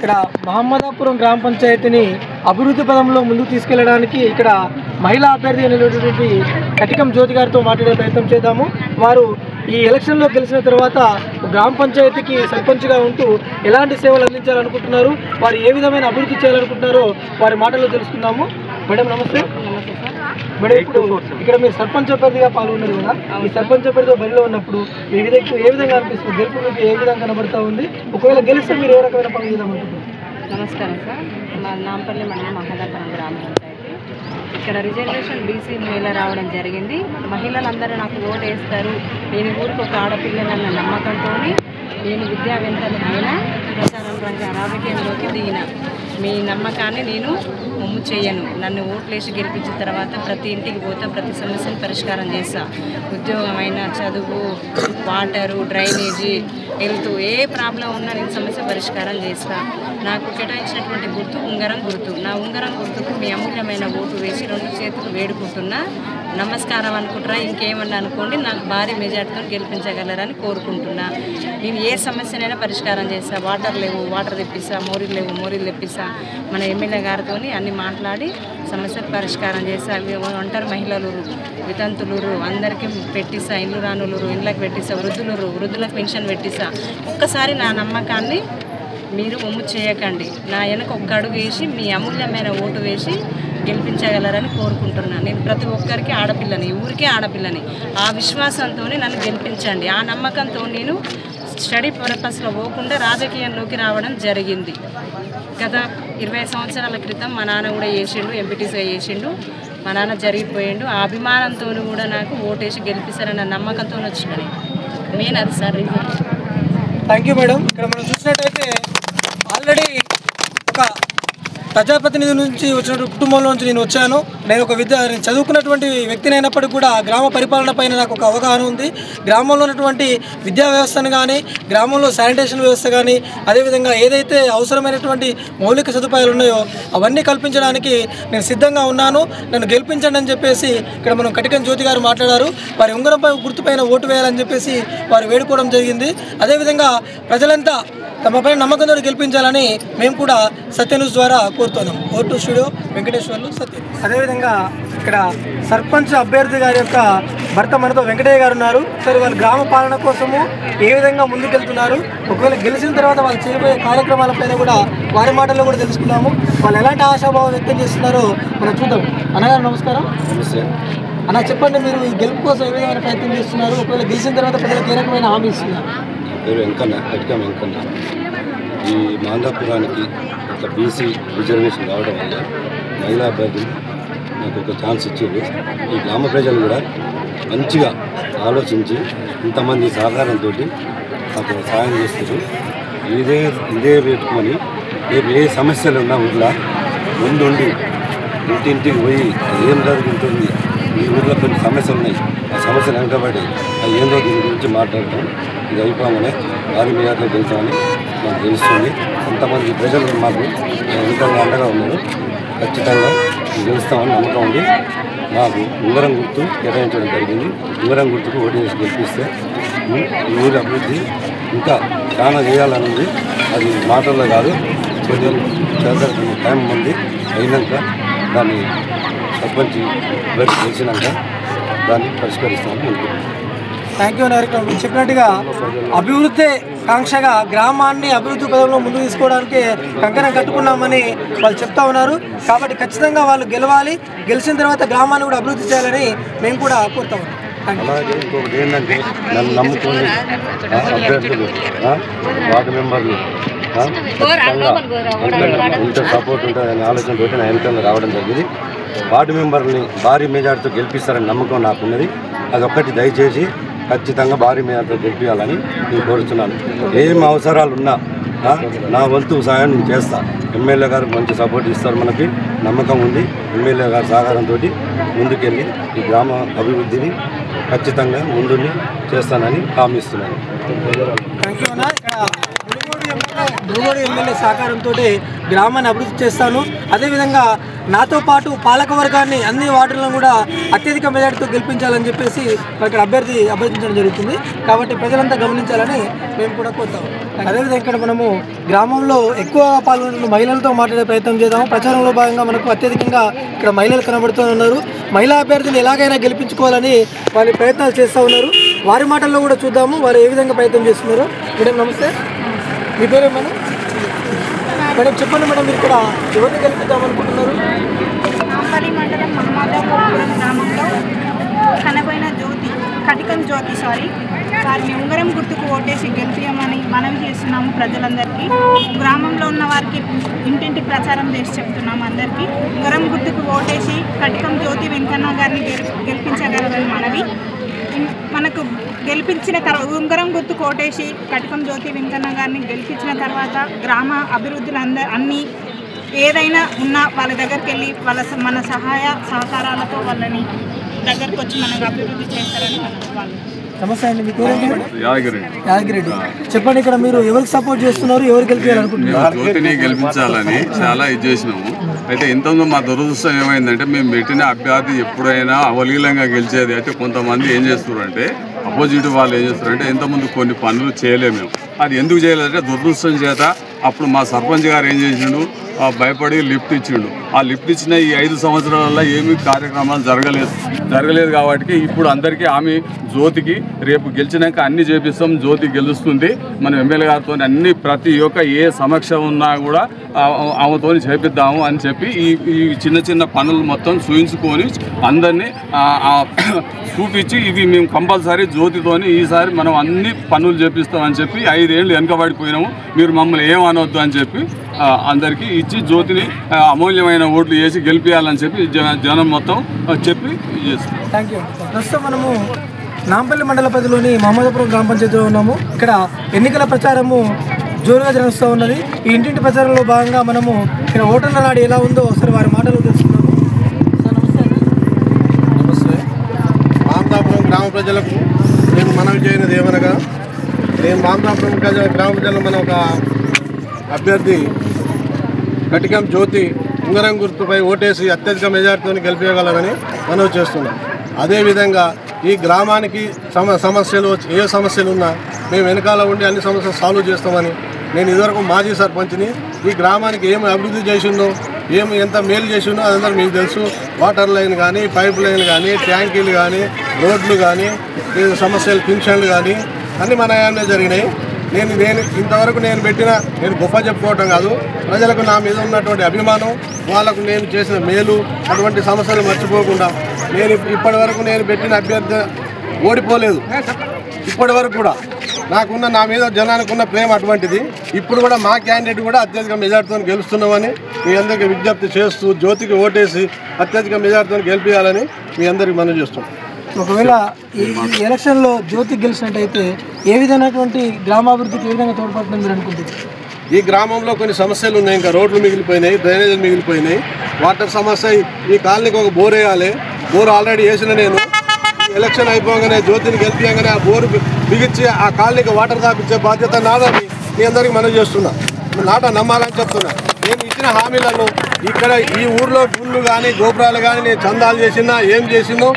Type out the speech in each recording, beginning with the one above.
ఇక్కడ మహమ్మదాపురం గ్రామ పంచాయతీని అభివృద్ధి పదంలో ముందుకు తీసుకెళ్లడానికి ఇక్కడ మహిళా అభ్యర్థి అయినటువంటి కటికం జ్యోతి గారితో మాట్లాడే ప్రయత్నం చేద్దాము. వారు ఈ ఎలక్షన్లో గెలిచిన తర్వాత గ్రామ పంచాయతీకి సర్పంచ్గా ఉంటూ ఎలాంటి సేవలు అందించాలనుకుంటున్నారు, వారు ఏ విధమైన అభివృద్ధి చేయాలనుకుంటున్నారో వారి మాటల్లో తెలుసుకుందాము. మేడం నమస్తే. మేడం, ఇప్పుడు ఇక్కడ మీరు సర్పంచ్ అభ్యర్థిగా పాల్గొన్నారు కదా, ఈ సర్పంచ్ అభ్యర్థిగా బరిలో ఉన్నప్పుడు మీ ఏ విధంగా అనిపిస్తుంది? గెలుపు మీకు ఏ విధంగా కనబడతా ఉంది? ఒకవేళ గెలిస్తే మీరు ఏ రకమైన పనులు చేద్దామనుకుంటున్నారు? నమస్కారం సార్, మా నాంపల్లి మండలం మహమ్మదాపురం గ్రామ పంచాయతీ. ఇక్కడ రిజర్వేషన్ బీసీ మహిళ రావడం జరిగింది. మహిళలందరూ నాకు ఓటు వేస్తారు, నేను ఊరికి ఒక ఆడపిల్లలన్న నమ్మకంతో నేను విద్యావేత్తలు అయినా ప్రచారం రాజకీయంలోకి దిగిన. మీ నమ్మకాన్ని నేను ముమ్ము చేయను. నన్ను ఓట్లేసి గెలిపించిన తర్వాత ప్రతి ఇంటికి పోతా, ప్రతి సమస్యను పరిష్కారం చేస్తా. ఉద్యోగమైన, చదువు, వాటరు, డ్రైనేజీ, హెల్త్, ఏ ప్రాబ్లం ఉన్నా నేను సమస్య పరిష్కారం చేస్తా. నాకు కేటాయించినటువంటి గుర్తు ఉంగరం గుర్తు. నా ఉంగరం గుర్తుకు మీ అమూల్యమైన ఓటు వేసి 2 చేతులు వేడుకుంటున్నా. నమస్కారం అనుకుంటారా, ఇంకేమన్నా అనుకోండి, నాకు భారీ మెజార్టీతో గెలిపించగలరని కోరుకుంటున్నా. నేను ఏ సమస్యనైనా పరిష్కారం చేస్తా. వాటర్ లేవు, వాటర్ తెప్పిస్తా. మోరీలు లేవు, మోరీలు తెప్పిస్తా. మన ఎమ్మెల్యే గారితో అన్ని మాట్లాడి సమస్యలు పరిష్కారం చేస్తా. ఒంటరి మహిళలు, వితంతులు అందరికీ పెట్టిస్తా. ఇల్లు రానులు ఇళ్ళకి పెట్టిస్తా. వృద్ధులకు పెన్షన్ పెట్టిస్తా. ఒక్కసారి నా నమ్మకాన్ని మీరు ఒమ్ము చేయకండి. నా వెనక ఒక్క అడుగు వేసి మీ అమూల్యమైన ఓటు వేసి గెలిపించగలరని కోరుకుంటున్నాను. నేను ప్రతి ఒక్కరికి ఆడపిల్లని, ఊరికే ఆడపిల్లని. ఆ విశ్వాసంతో నన్ను గెలిపించండి. ఆ నమ్మకంతో నేను స్టడీ పర్పస్లో పోకుండా రాజకీయంలోకి రావడం జరిగింది. గత 20 సంవత్సరాల క్రితం మా నాన్న కూడా చేసిండు, ఎంపీటీసీగా చేసిండు. మా నాన్న జరిగిపోయిండు. ఆ అభిమానంతో కూడా నాకు ఓటేసి గెలిపిస్తారన్న నమ్మకంతో వచ్చినాను. మెయిన్ అది సార్. Thank you madam. ఇక్కడ మనం చూసినట్టయితే ఆల్రెడీ ఒక ప్రజాప్రతినిధి నుంచి వచ్చిన కుటుంబంలో నుంచి నేను వచ్చాను. నేను చదువుకున్నటువంటి వ్యక్తిని అయినప్పటికీ కూడా గ్రామ పరిపాలన పైన నాకు ఒక అవగాహన ఉంది. గ్రామంలో ఉన్నటువంటి విద్యా వ్యవస్థను కానీ, గ్రామంలో శానిటేషన్ వ్యవస్థ కానీ, అదేవిధంగా ఏదైతే అవసరమైనటువంటి మౌలిక సదుపాయాలు ఉన్నాయో అవన్నీ కల్పించడానికి నేను సిద్ధంగా ఉన్నాను. నన్ను గెలిపించండి అని చెప్పేసి ఇక్కడ మనం కటికం జ్యోతి గారు మాట్లాడారు. వారి ఉంగరంపై గుర్తుపైన ఓటు వేయాలని చెప్పేసి వారు వేడుకోవడం జరిగింది. అదేవిధంగా ప్రజలంతా తమపై నమ్మకంతో గెలిపించాలని మేము కూడా సత్య న్యూస్ ద్వారా కోరుతున్నాం. ఓటు స్టూడియో వెంకటేశ్వర్లు, సత్య. అదేవిధంగా ఇక్కడ సర్పంచ్ అభ్యర్థి గారి యొక్క భర్త మనతో వెంకటయ్య గారు ఉన్నారు. సరే, వాళ్ళు గ్రామ పాలన కోసము ఏ విధంగా ముందుకెళ్తున్నారు, ఒకవేళ గెలిచిన తర్వాత వాళ్ళు చేయబోయే కార్యక్రమాలపైన కూడా వారి మాటల్లో కూడా తెలుసుకున్నాము. వాళ్ళు ఎలాంటి ఆశాభావం వ్యక్తం చేస్తున్నారో మనం చూద్దాం. అన్నగారు నమస్కారం. అన్న, చెప్పండి, మీరు ఈ గెలుపు కోసం ఏ విధమైన ప్రయత్నం చేస్తున్నారు, ఒకవేళ గెలిచిన తర్వాత ప్రజలకు ఏ రకమైన హామీ ఇస్తున్నారు? పేరు కటికం వెంకన్న. ఈ మహమ్మదాపురానికి ఒక బీసీ రిజర్వేషన్ రావడం వల్ల మహిళా అభ్యర్థులు నాకు ఒక ఛాన్స్ ఇచ్చారు. ఈ గ్రామ ప్రజలు కూడా మంచిగా ఆలోచించి ఇంతమంది సహకారంతో నాకు సహాయం చేస్తారు. ఇదే పెట్టుకొని రేపు ఏ సమస్యలు ఉన్నా ఊళ్ళో ముందుండి ఇంటింటికి పోయి ఏం జరుగుతుంది, ఈ ఊళ్ళో కొన్ని సమస్యలు ఉన్నాయి, ఆ సమస్యలు వెనకబడి అది ఏందో దీని గురించి మాట్లాడటం. ఇది అయిపోగానే భారీ మెజార్టీలో గెలుస్తామని మాకు తెలుస్తుంది. కొంతమంది ప్రజలు మాకు ఎంతో అండగా ఉన్నారు. ఖచ్చితంగా గెలుస్తామని నమ్మకం ఉంది. మాకు ఉంగరం గుర్తు కేటాయించడం జరిగింది. ఉంగరం గుర్తుకు ఓటు వేసి గెలిపిస్తే ఈ ఊరి అభివృద్ధి ఇంకా చాలా చేయాలని ఉంది. అది మాటల్లో కాదు, ప్రజలు చేద్దాం. టైం ఉంది, అయినాక దాన్ని సర్పంచ్ బయట తెలిసినాక దాన్ని పరిష్కరిస్తామని అనుకుంటున్నాను. థ్యాంక్ యూ నాయకులు. మీరు చెప్పినట్టుగా అభివృద్ధి కాంక్షగా గ్రామాన్ని అభివృద్ధి పదంలో ముందుకు తీసుకోవడానికి కంకణం కట్టుకున్నామని వాళ్ళు చెప్తా ఉన్నారు. కాబట్టి ఖచ్చితంగా వాళ్ళు గెలవాలి. గెలిచిన తర్వాత గ్రామాన్ని కూడా అభివృద్ధి చేయాలని మేము కూడా కోరుతా ఉన్నాం. అలాగే ఇంకొకటి ఏంటంటే నన్ను నమ్ముకొని అభ్యర్థులు, వార్డు మెంబర్లు ఇంత సపోర్ట్ ఉంటుందనే ఆలోచనతో నా ఎన్నికల్లో రావడం జరిగింది. వార్డు మెంబర్ని భారీ మెజార్టీతో గెలిపిస్తారని నమ్మకం నాకున్నది. అదొక్కటి దయచేసి ఖచ్చితంగా భారీ మెజార్టీతో గెలిపించాలని నేను కోరుతున్నాను. ఏం అవసరాలు ఉన్నా నా వంతు సహాయం నేను చేస్తా. ఎమ్మెల్యే గారు మంచి సపోర్ట్ ఇస్తారు, మనకి నమ్మకం ఉంది. ఎమ్మెల్యే గారి సహకారంతో ముందుకెళ్ళి ఈ గ్రామ అభివృద్ధిని ఖచ్చితంగా ముందుని చేస్తానని హామీ ఇస్తున్నాను. థ్యాంక్ యూ అన్న. ఇక్కడ మునుగోడు ఎమ్మెల్యే సహకారంతో గ్రామాన్ని అభివృద్ధి చేస్తాను. అదేవిధంగా నాతో పాటు పాలకవర్గాన్ని అన్ని వార్డులను కూడా అత్యధిక మెజార్టీతో గెలిపించాలని చెప్పేసి ఇక్కడ అభ్యర్థించడం జరుగుతుంది. కాబట్టి ప్రజలంతా గమనించాలని మేము కూడా కోరుతాం. అదేవిధంగా ఇక్కడ మనము గ్రామంలో ఎక్కువ పాల్గొన్న మహిళలతో మాట్లాడే ప్రయత్నం చేద్దాము. ప్రచారంలో భాగంగా మనకు అత్యధికంగా ఇక్కడ మహిళలు కనబడుతూ ఉన్నారు. మహిళా అభ్యర్థిని ఎలాగైనా గెలిపించుకోవాలని వాళ్ళు ప్రయత్నాలు చేస్తూ ఉన్నారు. వారి మాటల్లో కూడా చూద్దాము వారు ఏ విధంగా ప్రయత్నం చేస్తున్నారు. మేడం నమస్తే, మీ పేరు మేడం? మేడం చెప్పండి మేడం, మీరు ఇక్కడ ఎవరిని గెలిపిద్దామనుకుంటున్నారు? నాంపల్లి మండలం మహమ్మదాపురం గ్రామంలో కనబోయిన కటికం జ్యోతి వారిని ఉంగరం గుర్తుకు ఓటేసి గెలిపియమని మనవి చేస్తున్నాము ప్రజలందరికీ. గ్రామంలో ఉన్న వారికి ఇంటింటి ప్రచారం చేసి చెప్తున్నాము అందరికీ. ఉంగరం గుర్తుకు ఓటేసి కటికం జ్యోతి వెంకన్న గారిని గెలిపించగలరని మనవి. మనకు గెలిపించిన తర్వాత ఉంగరం గుర్తు కోటేసి కటికం జ్యోతి వెంకన్న గారిని గెలిపించిన తర్వాత గ్రామ అభివృద్ధులు అన్నీ ఏదైనా ఉన్నా వాళ్ళ దగ్గరికి వెళ్ళి మన సహాయ సహకారాలతో వాళ్ళని దగ్గరకు వచ్చి మనకు అభివృద్ధి చేస్తారని వాళ్ళు. నమస్తే అండి, మీ పేరు? యాదగిరెడ్డి. చెప్పండి, ఇక్కడ మీరు ఎవరికి సపోర్ట్ చేస్తున్నారు, ఎవరు గెలిపించాలనుకుంటున్నారు? జ్యోతిని గెలిపించాలని చాలా ఇది చేసినాము. అయితే ఇంతకుముందు మా దురదృష్టం ఏమైందంటే మేము పెట్టిన అభ్యర్థి ఎప్పుడైనా అవలీలంగా గెలిచేది. అయితే కొంతమంది ఏం చేస్తున్నారు అంటే అపోజిట్ వాళ్ళు ఏం చేస్తారంటే ఇంతకుముందు కొన్ని పనులు చేయలేము మేము. అది ఎందుకు చేయలేదంటే దురదృష్టం చేత అప్పుడు మా సర్పంచ్ గారు ఏం చేసిండు, భయపడి లిఫ్ట్ ఇచ్చిండు. ఆ లిఫ్ట్ ఇచ్చిన ఈ 5 సంవత్సరాలలో ఏమీ కార్యక్రమాలు జరగలేదు కాబట్టి ఇప్పుడు అందరికీ ఆమె జ్యోతికి రేపు గెలిచినాక అన్ని చేపిస్తాం. జ్యోతి గెలుస్తుంది. మనం ఎమ్మెల్యే గారితో అన్ని ప్రతి ఒక్క ఏ సమస్య ఉన్నా కూడా ఆమెతో చేపిద్దాము అని చెప్పి ఈ చిన్న చిన్న పనులు మొత్తం చూయించుకొని అందరినీ చూపించి ఇది మేము కంపల్సరీ జ్యోతితోని ఈసారి మనం అన్ని పనులు చేపిస్తామని చెప్పి 5 ఏళ్ళు వెనకబడిపోయినాము. మీరు మమ్మల్ని ఏమనొద్దు అని చెప్పి అందరికీ ఇచ్చి జ్యోతిని అమూల్యమైన ఓట్లు వేసి గెలిపించాలని చెప్పి జనం మొత్తం చెప్పి చేస్తాం. Thank you. ప్రస్తుతం మనము నాంపల్లి మండల పరిధిలోని మహమ్మదాపురం గ్రామ పంచాయతీలో ఉన్నాము. ఇక్కడ ఎన్నికల ప్రచారము జోరుగా జరుగుతూ ఉన్నది. ఈ ఇంటింటి ప్రచారంలో భాగంగా మనము ఇక్కడ ఓటర్ల నాడు ఎలా ఉందో ఒకసారి వారి మాటలు తెలుసుకున్నాము. నమస్తే. మహమ్మదాపురం గ్రామ ప్రజలకు నేను మనవి చేయనిది ఏమనగా, నేను మహమ్మదాపురం గ్రామ ప్రజలు మన ఒక అభ్యర్థి కటికం జ్యోతి ఉంగరం గుర్తుపై ఓటేసి అత్యధిక మెజార్టీతో గెలిపించగలరని మనవి చేస్తున్నాం. అదేవిధంగా ఈ గ్రామానికి సమస్యలు ఏ సమస్యలు ఉన్నా మేము వెనకాల ఉండి అన్ని సమస్యలు సాల్వ్ చేస్తామని. నేను ఇదివరకు మాజీ సర్పంచ్ని. ఈ గ్రామానికి ఏమి అభివృద్ధి చేసిందో, ఎంత మేలు చేసిందో అదంతా మీకు తెలుసు. వాటర్ లైన్ కానీ, పైప్ లైన్ కానీ, ట్యాంకీలు కానీ, రోడ్లు కానీ, సమస్యలు పింఛన్లు కానీ అన్నీ మన యాన్నే జరిగినాయి. నేను ఇంతవరకు నేను గొప్ప చెప్పుకోవటం కాదు, ప్రజలకు నా మీద ఉన్నటువంటి అభిమానం, వాళ్ళకు నేను చేసిన మేలు, అటువంటి సమస్యలు మర్చిపోకుండా ఇప్పటి వరకు నేను పెట్టిన అభ్యర్థి ఓడిపోలేదు. ఇప్పటి వరకు కూడా నా మీద జనానికి ఉన్న ప్రేమ అటువంటిది. ఇప్పుడు కూడా మా క్యాండిడేట్ కూడా అత్యధిక మెజార్టీతో గెలుస్తున్నామని మీ అందరికీ విజ్ఞప్తి చేస్తూ జ్యోతికి ఓటేసి అత్యధిక మెజార్టీతో గెలిపించాలని మీ అందరికీ మనవి చేస్తున్నాం. ఒకవేళ ఈ ఎలక్షన్లో జ్యోతి గెలిచినట్టయితే ఏ విధమైనటువంటి గ్రామాభివృద్ధికి ఏ విధంగా తోడ్పడుతుంది మీరు అనుకుంటున్నారు? ఈ గ్రామంలో కొన్ని సమస్యలు ఉన్నాయి. ఇంకా రోడ్లు మిగిలిపోయినాయి, డ్రైనేజీలు మిగిలిపోయినాయి, వాటర్ సమస్య. ఈ కాలనీకి ఒక బోర్ వేయాలి. బోర్ ఆల్రెడీ వేసిన నేను. ఎలక్షన్ అయిపోగానే జ్యోతిని గెలిపించగానే ఆ బోరు బిగించి ఆ కాలనీకి వాటర్ తాపించే బాధ్యత నాదని మీ అందరికీ మనం చేస్తున్నా. నమ్మాలని చెప్తున్నా. నేను ఇచ్చిన హామీలను ఇక్కడ ఈ ఊర్లో గుళ్ళు కానీ గోపురాలు కానీ నేను చందాలు చేసినా ఏం చేసినో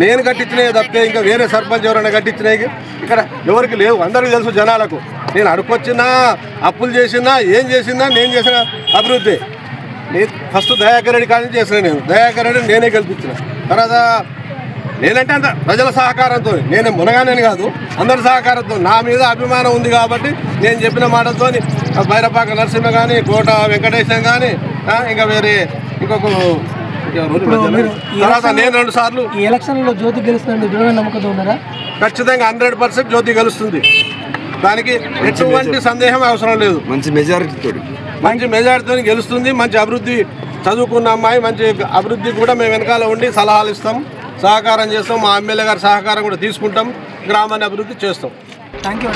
నేను కట్టించినవి తప్పితే ఇంకా వేరే సర్పంచ్ ఎవరైనా కట్టించినవి ఇక్కడ ఎవరికి లేవు. అందరికీ తెలుసు జనాలకు. నేను అడుకొచ్చినా, అప్పులు చేసినా, ఏం చేసినా నేను చేసిన అభివృద్ధి. ఫస్ట్ దయాకర్ రెడ్డి కానీ చేసిన దయాకర్ రెడ్డి నేనే గెలిపించిన. తర్వాత నేనంటే అంత ప్రజల సహకారంతో, నేనే మునగానే కాదు, అందరి సహకారంతో నా మీద అభిమానం ఉంది కాబట్టి నేను చెప్పిన మాటలతో బైరపాక నరసింహ కానీ, కోట వెంకటేశం కానీ, ఇంకా వేరే ఇంకొక తర్వాత నేను 2 సార్లు ఈ ఎలక్షన్లో జ్యోతి గెలుస్తుంది దృఢమైన నమ్మకంతో ఉన్నారా? ఖచ్చితంగా 100% జ్యోతి గెలుస్తుంది. దానికి ఎటువంటి సందేహం అవసరం లేదు. మంచి మెజారిటీతో గెలుస్తుంది. మంచి అభివృద్ధి, చదువుకున్న అమ్మాయి, మంచి అభివృద్ధి కూడా మేము వెనకాల ఉండి సలహాలు ఇస్తాం, సహకారం చేస్తాం. మా ఎమ్మెల్యే గారి సహకారం కూడా తీసుకుంటాం. గ్రామాన్ని అభివృద్ధి చేస్తాం. Thank you.